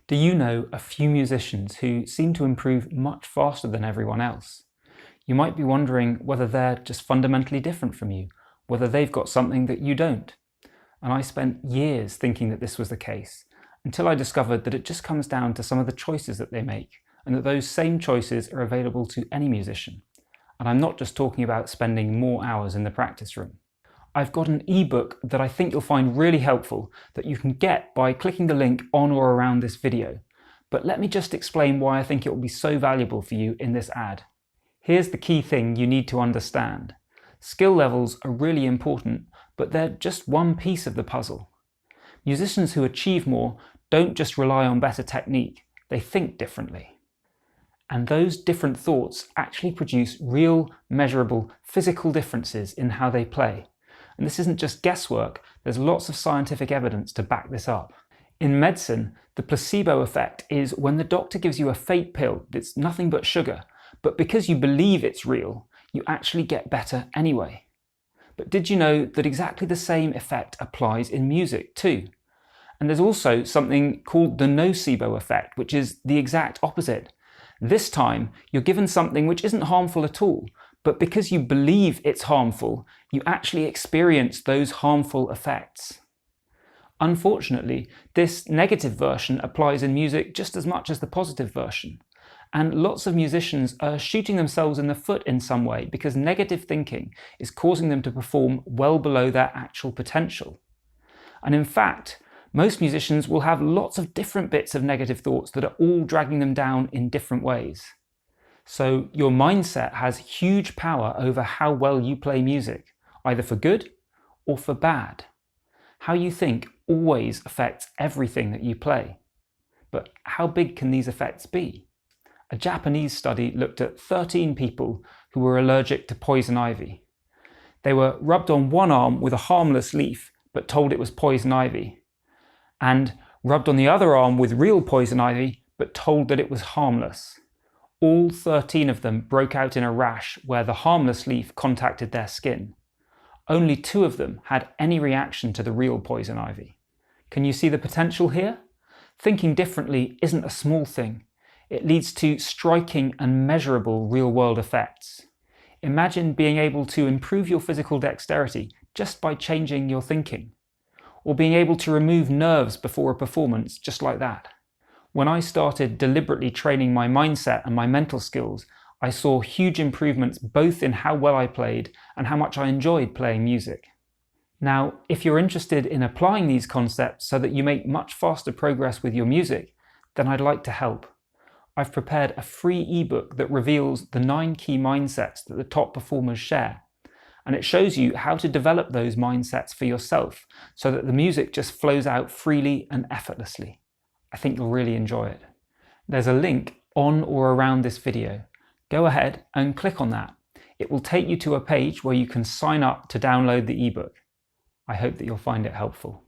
Do you know a few musicians who seem to improve much faster than everyone else? You might be wondering whether they're just fundamentally different from you, whether they've got something that you don't. And I spent years thinking that this was the case, until I discovered that it just comes down to some of the choices that they make, and that those same choices are available to any musician. And I'm not just talking about spending more hours in the practice room. I've got an ebook that I think you'll find really helpful that you can get by clicking the link on or around this video. But let me just explain why I think it will be so valuable for you in this ad. Here's the key thing you need to understand. Skill levels are really important, but they're just one piece of the puzzle. Musicians who achieve more don't just rely on better technique, they think differently. And those different thoughts actually produce real, measurable, physical differences in how they play. And this isn't just guesswork, there's lots of scientific evidence to back this up. In medicine, the placebo effect is when the doctor gives you a fake pill that's nothing but sugar, but because you believe it's real, you actually get better anyway. But did you know that exactly the same effect applies in music too? And there's also something called the nocebo effect, which is the exact opposite. This time, you're given something which isn't harmful at all, but because you believe it's harmful, you actually experience those harmful effects. Unfortunately, this negative version applies in music just as much as the positive version. And lots of musicians are shooting themselves in the foot in some way because negative thinking is causing them to perform well below their actual potential. And in fact, most musicians will have lots of different bits of negative thoughts that are all dragging them down in different ways. So your mindset has huge power over how well you play music, either for good or for bad. How you think always affects everything that you play. But how big can these effects be? A Japanese study looked at 13 people who were allergic to poison ivy. They were rubbed on one arm with a harmless leaf, but told it was poison ivy, and rubbed on the other arm with real poison ivy, but told that it was harmless. All 13 of them broke out in a rash where the harmless leaf contacted their skin. Only 2 of them had any reaction to the real poison ivy. Can you see the potential here? Thinking differently isn't a small thing. It leads to striking and measurable real-world effects. Imagine being able to improve your physical dexterity just by changing your thinking, or being able to remove nerves before a performance just like that. When I started deliberately training my mindset and my mental skills, I saw huge improvements both in how well I played and how much I enjoyed playing music. Now, if you're interested in applying these concepts so that you make much faster progress with your music, then I'd like to help. I've prepared a free ebook that reveals the 9 key mindsets that the top performers share. And it shows you how to develop those mindsets for yourself so that the music just flows out freely and effortlessly. I think you'll really enjoy it. There's a link on or around this video. Go ahead and click on that. It will take you to a page where you can sign up to download the ebook. I hope that you'll find it helpful.